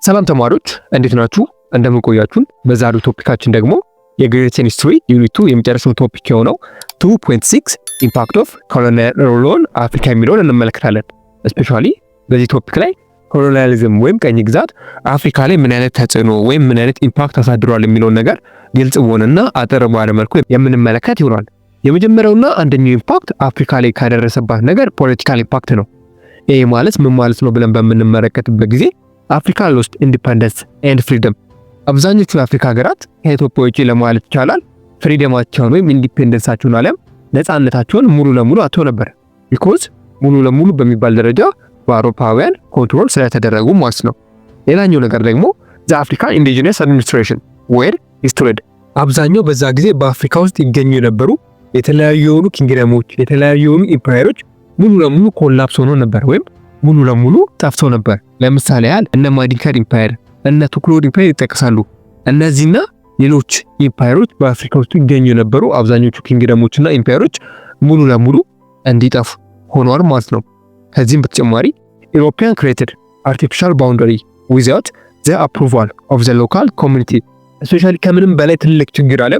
ሰላም ተማሪዎች እንዴት ናችሁ? እንደምን ቆያችሁን? በዛሬው ቶፒካችን ደግሞ የግሬት ሂስትሪ ዩኒት 2 የመጨረሻው ቶፒክ የሆነው 2.6 ኢምፓክት ኦፍ ኮሎኒያል ሩል ኦን አፍሪካ የሚለውን እንመለከታለን። ስፔሻሊ በዚህ ቶፒክ ላይ ኮሎኒያሊዝም ወይም ቀኝ ግዛት አፍሪካ ላይ ምን አይነት ተጽዕኖ ወይም ምን አይነት ኢምፓክት አሳድሯል የሚለውን ነገር ግልጽ በሆነና አጠር ባለ መልኩ የምንመለከት ይሆናል። የመጀመሪያውና አንደኛው ኢምፓክት አፍሪካ ላይ ካደረሰባት ነገር ፖለቲካል ኢምፓክት ነው። ይሄ ማለት ምን ማለት ነው ብለን በምንመለከትበት ጊዜ አፍሪካ ሎስት ኢንዲፔንደንስ ኤንድ ፍሪደም። አብዛኞቹ የአፍሪካ ሀገራት ከኢትዮጵያ ውጪ ለማለት ይቻላል ፍሪደማቸውን ወይም ኢንዲፔንደንሳቸውን አለም ነፃነታቸውን ሙሉ ለሙሉ አጥተው ነበር። ቢኮዝ ሙሉ ለሙሉ በሚባል ደረጃ በአውሮፓውያን ኮንትሮል ስለተደረጉ ማለት ነው። ሌላኛው ነገር ደግሞ ዘ አፍሪካን ኢንዲጂነስ አድሚኒስትሬሽን ዌር ዲስትሮይድ። አብዛኛው በዛ ጊዜ በአፍሪካ ውስጥ ይገኙ የነበሩ የተለያዩ የሆኑ ኪንግደሞች፣ የተለያዩ የሆኑ ኢምፓየሮች ሙሉ ለሙሉ ኮላፕስ ሆኖ ነበር ወይም ሙሉ ለሙሉ ጠፍተው ነበር። ለምሳሌ ያህል እነ ማዲንከር ኢምፓየር፣ እነ ቱክሎድ ኢምፓየር ይጠቀሳሉ። እነዚህና ሌሎች ኢምፓየሮች በአፍሪካ ውስጥ ይገኙ የነበሩ አብዛኞቹ ኪንግደሞችና ኢምፓየሮች ሙሉ ለሙሉ እንዲጠፉ ሆኗል ማለት ነው። ከዚህም በተጨማሪ ኢሮፒያን ክሬትድ አርቲፊሻል ባውንደሪ ዊዛውት ዘ አፕሩቫል ኦፍ ዘ ሎካል ኮሚኒቲ። ስፔሻሊ ከምንም በላይ ትልቅ ችግር አለ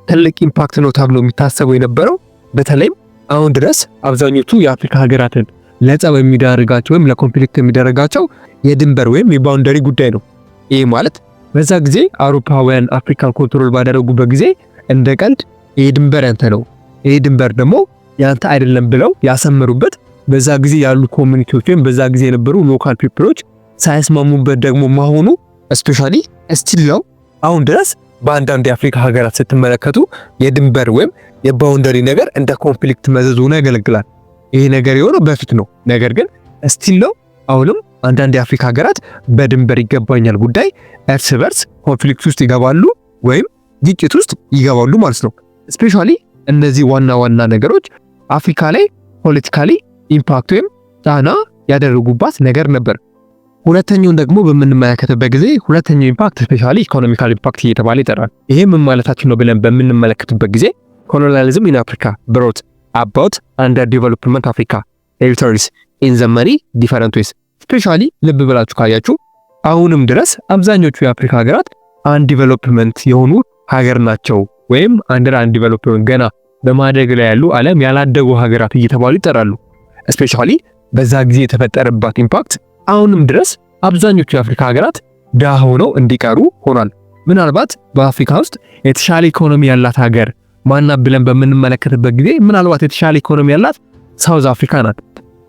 ትልቅ ኢምፓክት ነው ተብሎ የሚታሰበው የነበረው በተለይም አሁን ድረስ አብዛኞቹ የአፍሪካ ሀገራትን ለጸብ የሚዳርጋቸው ወይም ለኮንፍሊክት የሚዳርጋቸው የድንበር ወይም የባውንደሪ ጉዳይ ነው። ይህ ማለት በዛ ጊዜ አውሮፓውያን አፍሪካን ኮንትሮል ባደረጉበት ጊዜ እንደ ቀልድ ይህ ድንበር ያንተ ነው፣ ይህ ድንበር ደግሞ ያንተ አይደለም ብለው ያሰመሩበት በዛ ጊዜ ያሉ ኮሚኒቲዎች ወይም በዛ ጊዜ የነበሩ ሎካል ፒፕሎች ሳይስማሙበት ደግሞ መሆኑ ስፔሻሊ ስቲል ነው አሁን ድረስ በአንዳንድ የአፍሪካ ሀገራት ስትመለከቱ የድንበር ወይም የባውንደሪ ነገር እንደ ኮንፍሊክት መዘዝ ሆኖ ያገለግላል። ይሄ ነገር የሆነው በፊት ነው፣ ነገር ግን ስቲል ነው አሁንም አንዳንድ የአፍሪካ ሀገራት በድንበር ይገባኛል ጉዳይ እርስ በርስ ኮንፍሊክት ውስጥ ይገባሉ ወይም ግጭት ውስጥ ይገባሉ ማለት ነው። ስፔሻሊ እነዚህ ዋና ዋና ነገሮች አፍሪካ ላይ ፖለቲካሊ ኢምፓክት ወይም ጫና ያደረጉባት ነገር ነበር። ሁለተኛውን ደግሞ በምንመለከትበት ጊዜ ሁለተኛው ኢምፓክት ስፔሻሊ ኢኮኖሚካል ኢምፓክት እየተባለ ይጠራል። ይሄ ምን ማለታችን ነው ብለን በምንመለከትበት ጊዜ ኮሎኒያሊዝም ኢን አፍሪካ ብሮት አባውት አንደር ዲቨሎፕመንት አፍሪካ ቴሪቶሪስ ኢን ዘ መኒ ዲፈረንት ዌይስ። ስፔሻሊ ልብ ብላችሁ ካያችሁ አሁንም ድረስ አብዛኞቹ የአፍሪካ ሀገራት አንድ ዲቨሎፕመንት የሆኑ ሀገር ናቸው ወይም አንደር አንድ ዲቨሎፕመንት ገና በማደግ ላይ ያሉ ዓለም ያላደጉ ሀገራት እየተባሉ ይጠራሉ። ስፔሻሊ በዛ ጊዜ የተፈጠረባት ኢምፓክት አሁንም ድረስ አብዛኞቹ የአፍሪካ ሀገራት ድሃ ሆነው እንዲቀሩ ሆኗል። ምናልባት በአፍሪካ ውስጥ የተሻለ ኢኮኖሚ ያላት ሀገር ማናት ብለን በምንመለከትበት ጊዜ ምናልባት የተሻለ ኢኮኖሚ ያላት ሳውዝ አፍሪካ ናት።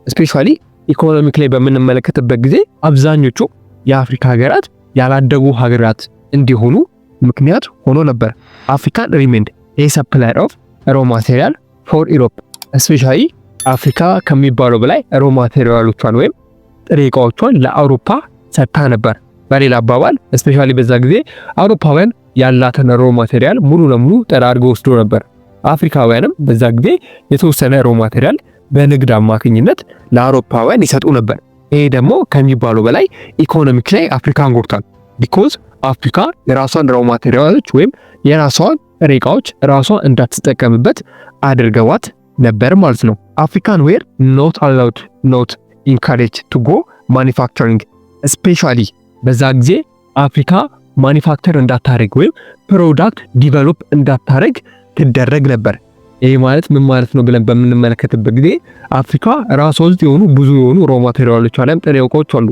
ስፔሻሊ ኢኮኖሚክ ላይ በምንመለከትበት ጊዜ አብዛኞቹ የአፍሪካ ሀገራት ያላደጉ ሀገራት እንዲሆኑ ምክንያት ሆኖ ነበር። አፍሪካን ሪሜንድ ኤ ሰፕላየር ኦፍ ሮ ማቴሪያል ፎር ኢሮፕ። ስፔሻሊ አፍሪካ ከሚባለው በላይ ሮ ማቴሪያሎቿን ወይም ጥሬ ዕቃዎቿን ለአውሮፓ ሰጥታ ነበር። በሌላ አባባል ስፔሻሊ በዛ ጊዜ አውሮፓውያን ያላትን ሮ ማቴሪያል ሙሉ ለሙሉ ጠራርጎ ወስዶ ነበር። አፍሪካውያንም በዛ ጊዜ የተወሰነ ሮ ማቴሪያል በንግድ አማካኝነት ለአውሮፓውያን ይሰጡ ነበር። ይሄ ደግሞ ከሚባለው በላይ ኢኮኖሚክ ላይ አፍሪካን ጎድቷል። ቢኮዝ አፍሪካ የራሷን ሮ ማቴሪያሎች ወይም የራሷን ጥሬ ዕቃዎች ራሷ እንዳትጠቀምበት አድርገዋት ነበር ማለት ነው። አፍሪካን ዌር ኖት አላውድ ኖት ኢንካሬጅ ቱ ጎ ማኒፋክቸሪንግ። ስፔሻሊ በዛ ጊዜ አፍሪካ ማኒፋክቸር እንዳታረግ ወይም ፕሮዳክት ዲቨሎፕ እንዳታረግ ትደረግ ነበር። ይሄ ማለት ምን ማለት ነው ብለን በምንመለከትበት ጊዜ አፍሪካ ራሷ ውስጥ የሆኑ ብዙ የሆኑ ሮ ማቴሪያሎች አለም ጥሬ ዕቃዎች አሉ።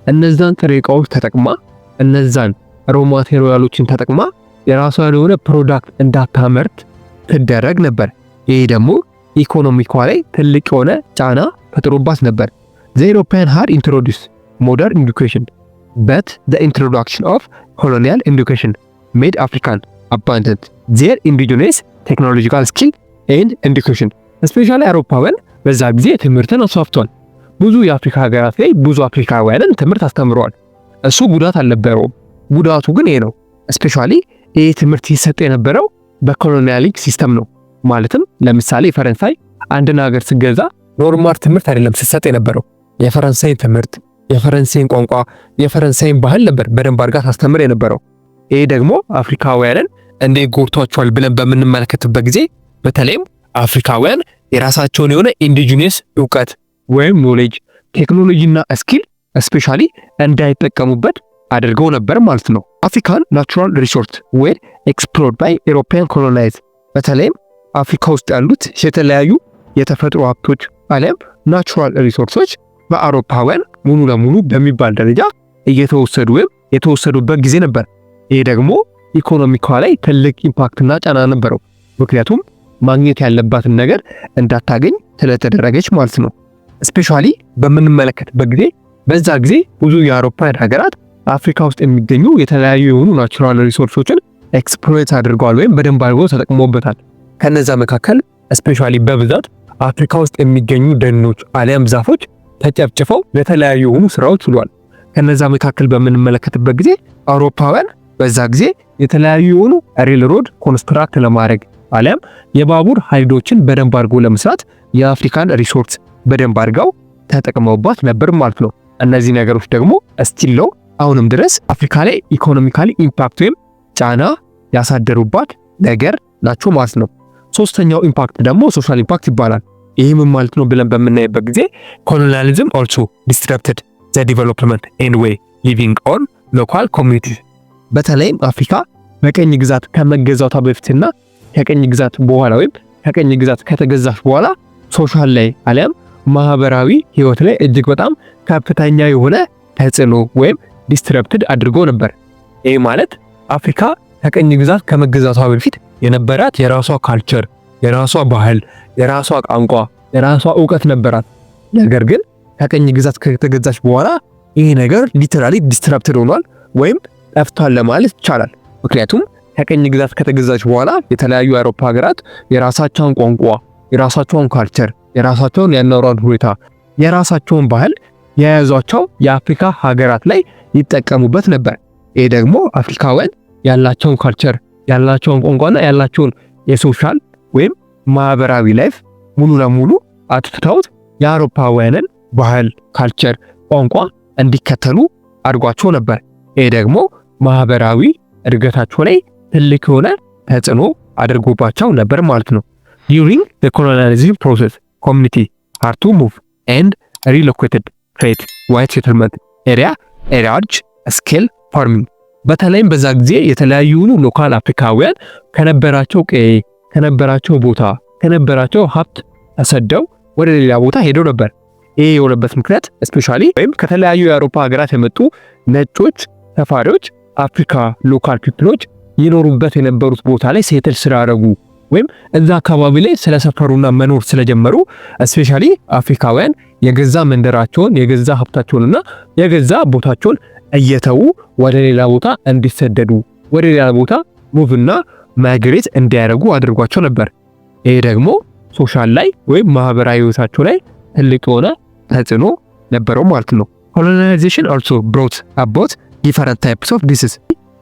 እነዛን ጥሬ ዕቃዎች ተጠቅማ እነዛን ሮ ማቴሪያሎችን ተጠቅማ የራሷ የሆነ ፕሮዳክት እንዳታመርት ትደረግ ነበር። ይሄ ደግሞ ኢኮኖሚኳ ላይ ትልቅ የሆነ ጫና ፈጥሮባት ነበር። The European had introduced modern education, but the introduction of colonial education made African abandon their indigenous technological skill and education. Especially አውሮፓውያን በዛ ጊዜ ትምህርትን አስፋፍቷል። ብዙ የአፍሪካ ሀገራት ላይ ብዙ አፍሪካውያንን ትምህርት አስተምረዋል። እሱ ጉዳት አልነበረውም። ጉዳቱ ግን ይሄ ነው። ስፔሻሊ ይሄ ትምህርት ይሰጥ የነበረው በኮሎኒያሊክ ሲስተም ነው። ማለትም ለምሳሌ ፈረንሳይ አንድን ሀገር ስገዛ ኖርማል ትምህርት አይደለም ስትሰጥ የነበረው የፈረንሳይን ትምህርት፣ የፈረንሳይን ቋንቋ፣ የፈረንሳይን ባህል ነበር በደንብ አድርጋ ታስተምር የነበረው። ይሄ ደግሞ አፍሪካውያንን እንዴት ጎድቷቸዋል ብለን በምንመለከትበት ጊዜ በተለይም አፍሪካውያን የራሳቸውን የሆነ ኢንዲጂነስ እውቀት ወይም ኖሌጅ ቴክኖሎጂና ስኪል ስፔሻሊ እንዳይጠቀሙበት አድርገው ነበር ማለት ነው። አፍሪካን ናቹራል ሪሶርስ ዌር ኤክስፕሎርድ ባይ ኤሮፓያን ኮሎናይዝ። በተለይም አፍሪካ ውስጥ ያሉት የተለያዩ የተፈጥሮ ሀብቶች አሊያም ናቹራል ሪሶርሶች በአውሮፓውያን ሙሉ ለሙሉ በሚባል ደረጃ እየተወሰዱ ወይም የተወሰዱበት ጊዜ ነበር። ይህ ደግሞ ኢኮኖሚኳ ላይ ትልቅ ኢምፓክትና ጫና ነበረው። ምክንያቱም ማግኘት ያለባትን ነገር እንዳታገኝ ስለተደረገች ማለት ነው። ስፔሻሊ በምንመለከትበት ጊዜ በዛ ጊዜ ብዙ የአውሮፓውያን ሀገራት አፍሪካ ውስጥ የሚገኙ የተለያዩ የሆኑ ናቹራል ሪሶርሶችን ኤክስፕሎይት አድርገዋል ወይም በደንብ አድርገው ተጠቅሞበታል። ከነዛ መካከል ስፔሻሊ በብዛት አፍሪካ ውስጥ የሚገኙ ደኖች አሊያም ዛፎች ተጨፍጭፈው ለተለያዩ የሆኑ ስራዎች ውሏል። ከነዛ መካከል በምንመለከትበት ጊዜ አውሮፓውያን በዛ ጊዜ የተለያዩ የሆኑ ሬል ሮድ ኮንስትራክት ለማድረግ አሊያም የባቡር ሀዲዶችን በደንብ አድርገው ለመስራት የአፍሪካን ሪሶርስ በደንብ አድርገው ተጠቅመውባት ነበር ማለት ነው። እነዚህ ነገሮች ደግሞ እስቲል ነው አሁንም ድረስ አፍሪካ ላይ ኢኮኖሚካሊ ኢምፓክት ወይም ጫና ያሳደሩባት ነገር ናቸው ማለት ነው። ሶስተኛው ኢምፓክት ደግሞ ሶሻል ኢምፓክት ይባላል። ይህ ምን ማለት ነው ብለን በምናይበት ጊዜ ኮሎኒያሊዝም ኦልሶ ዲስረፕትድ ዘ ዲቨሎፕመንት ኤንድ ዌይ ሊቪንግ ኦን ሎካል ኮሚኒቲስ። በተለይም አፍሪካ በቀኝ ግዛት ከመገዛቷ በፊትና ከቀኝ ግዛት በኋላ ወይም ከቀኝ ግዛት ከተገዛች በኋላ ሶሻል ላይ አሊያም ማህበራዊ ህይወት ላይ እጅግ በጣም ከፍተኛ የሆነ ተጽዕኖ ወይም ዲስረፕትድ አድርጎ ነበር። ይህ ማለት አፍሪካ ከቀኝ ግዛት ከመገዛቷ በፊት የነበራት የራሷ ካልቸር፣ የራሷ ባህል፣ የራሷ ቋንቋ፣ የራሷ ዕውቀት ነበራት። ነገር ግን ከቀኝ ግዛት ከተገዛች በኋላ ይህ ነገር ሊተራሊ ዲስረፕትድ ሆኗል ወይም ጠፍቷል ለማለት ይቻላል። ምክንያቱም ከቀኝ ግዛት ከተገዛች በኋላ የተለያዩ የአውሮፓ ሀገራት የራሳቸውን ቋንቋ፣ የራሳቸውን ካልቸር፣ የራሳቸውን የአኗኗር ሁኔታ፣ የራሳቸውን ባህል የያዟቸው የአፍሪካ ሀገራት ላይ ይጠቀሙበት ነበር። ይህ ደግሞ አፍሪካውያን ያላቸውን ካልቸር፣ ያላቸውን ቋንቋና ያላቸውን የሶሻል ወይም ማህበራዊ ላይፍ ሙሉ ለሙሉ አጥፍተውት የአውሮፓውያንን ባህል፣ ካልቸር፣ ቋንቋ እንዲከተሉ አድርጓቸው ነበር። ይህ ደግሞ ማህበራዊ እድገታቸው ላይ ትልቅ የሆነ ተጽዕኖ አድርጎባቸው ነበር ማለት ነው። During the colonialism process, community had to move and relocated create white settlement area a large scale farming። በተለይም በዛ ጊዜ የተለያዩ ሎካል አፍሪካውያን ከነበራቸው ቀዬ፣ ከነበራቸው ቦታ፣ ከነበራቸው ሀብት ተሰደው ወደ ሌላ ቦታ ሄደው ነበር። ይሄ የሆነበት ምክንያት ስፔሻሊ ወይም ከተለያዩ የአውሮፓ ሀገራት የመጡ ነጮች ሰፋሪዎች አፍሪካ ሎካል ፒፕሎች ይኖሩበት የነበሩት ቦታ ላይ ሴትል ስላደረጉ ወይም እዛ አካባቢ ላይ ስለሰፈሩና መኖር ስለጀመሩ ስፔሻሊ አፍሪካውያን የገዛ መንደራቸውን የገዛ ሀብታቸውንና የገዛ ቦታቸውን እየተዉ ወደ ሌላ ቦታ እንዲሰደዱ ወደ ሌላ ቦታ ሙቭና ማይግሬት እንዲያደርጉ አድርጓቸው ነበር። ይሄ ደግሞ ሶሻል ላይ ወይም ማህበራዊ ህይወታቸው ላይ ትልቅ የሆነ ተጽዕኖ ነበረው ማለት ነው። ኮሎናይዜሽን also brought about different types of diseases።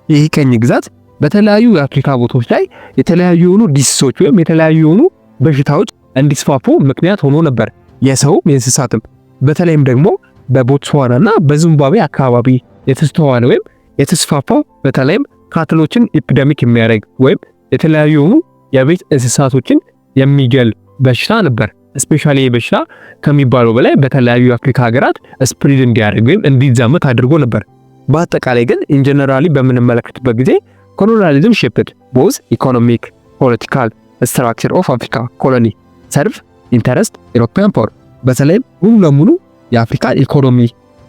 ይህ ቀኝ ግዛት በተለያዩ የአፍሪካ ቦታዎች ላይ የተለያዩ የሆኑ ዲሲሶች ወይም የተለያዩ የሆኑ በሽታዎች እንዲስፋፉ ምክንያት ሆኖ ነበር፣ የሰውም የእንስሳትም። በተለይም ደግሞ በቦትስዋናና በዚምባብዌ አካባቢ የተስተዋለ ወይም የተስፋፋው በተለይም ካትሎችን ኢፒደሚክ የሚያደርግ ወይም የተለያዩ የሆኑ የቤት እንስሳቶችን የሚገል በሽታ ነበር። ስፔሻሊ በሽታ ከሚባለው በላይ በተለያዩ የአፍሪካ ሀገራት ስፕሪድ እንዲያደርግ ወይም እንዲዛመት አድርጎ ነበር። በአጠቃላይ ግን ኢንጀነራሊ በምንመለከትበት ጊዜ ኮሎኒያሊዝም ሼፕድ ቦዝ ኢኮኖሚክ ፖለቲካል ስትራክቸር ኦፍ አፍሪካ ኮሎኒ ሰርቭ ኢንተረስት ኢሮፒያን ፓወር። በተለይም ሙሉ ለሙሉ የአፍሪካ ኢኮኖሚ፣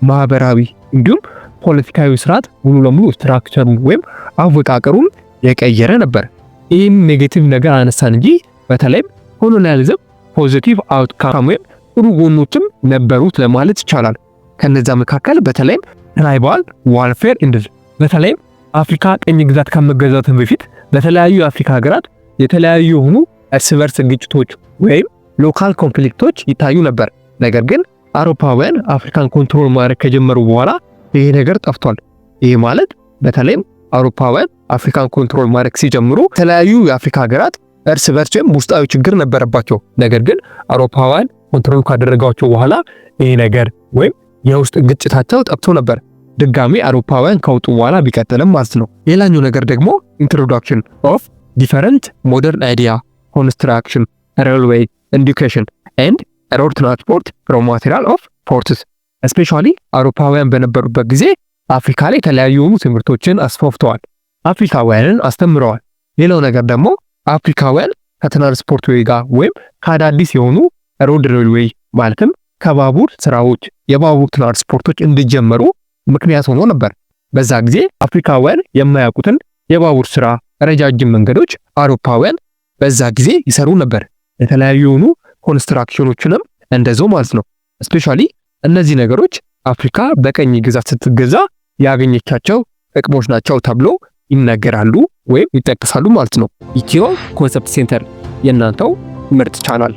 ማህበራዊ እንዲሁም ፖለቲካዊ ስርዓት ሙሉ ለሙሉ ስትራክቸሩ ወይም አወቃቀሩን የቀየረ ነበር። ይህም ኔጌቲቭ ነገር አነሳን እንጂ በተለይም ኮሎኒያሊዝም ፖዚቲቭ አውትካም ወይም ጥሩ ጎኖችም ነበሩት ለማለት ይቻላል። ከነዛ መካከል በተለይም ትራይባል ዋርፌር ኢንድ በተለይም አፍሪካ ቀኝ ግዛት ከመገዛቱ በፊት በተለያዩ የአፍሪካ ሀገራት የተለያዩ የሆኑ እርስ በርስ ግጭቶች ወይም ሎካል ኮንፍሊክቶች ይታዩ ነበር። ነገር ግን አውሮፓውያን አፍሪካን ኮንትሮል ማድረግ ከጀመሩ በኋላ ይሄ ነገር ጠፍቷል። ይሄ ማለት በተለይም አውሮፓውያን አፍሪካን ኮንትሮል ማድረግ ሲጀምሩ የተለያዩ የአፍሪካ ሀገራት እርስ በርስ ውስጣዊ ችግር ነበረባቸው። ነገር ግን አውሮፓውያን ኮንትሮል ካደረጋቸው በኋላ ይሄ ነገር ወይም የውስጥ ግጭታቸው ጠፍቶ ነበር። ድጋሚ አውሮፓውያን ከወጡ በኋላ ቢቀጥልም ማለት ነው። ሌላኛው ነገር ደግሞ ኢንትሮዳክሽን ኦፍ ዲፈረንት ሞደርን አይዲያ ኮንስትራክሽን ሬልዌይ ኤዱኬሽን ኤንድ ሮድ ትራንስፖርት ፍሮም ማቴሪያል ኦፍ ፎርስስ። ስፔሻሊ አውሮፓውያን በነበሩበት ጊዜ አፍሪካ ላይ የተለያዩ ትምህርቶችን አስፋፍተዋል። አፍሪካውያንን አስተምረዋል። ሌላው ነገር ደግሞ አፍሪካውያን ከትራንስፖርት ዌይ ጋር ወይም ከአዳዲስ የሆኑ ሮድ ሬልዌይ ማለትም ከባቡር ስራዎች የባቡር ትራንስፖርቶች እንዲጀመሩ ምክንያት ሆኖ ነበር። በዛ ጊዜ አፍሪካውያን የማያውቁትን የባቡር ስራ፣ ረጃጅም መንገዶች አውሮፓውያን በዛ ጊዜ ይሰሩ ነበር። የተለያዩ የሆኑ ኮንስትራክሽኖችንም እንደዛው ማለት ነው። ስፔሻሊ እነዚህ ነገሮች አፍሪካ በቀኝ ግዛት ስትገዛ ያገኘቻቸው ጥቅሞች ናቸው ተብሎ ይነገራሉ ወይም ይጠቀሳሉ ማለት ነው። ኢትዮ ኮንሰፕት ሴንተር የእናንተው ምርጥ ቻናል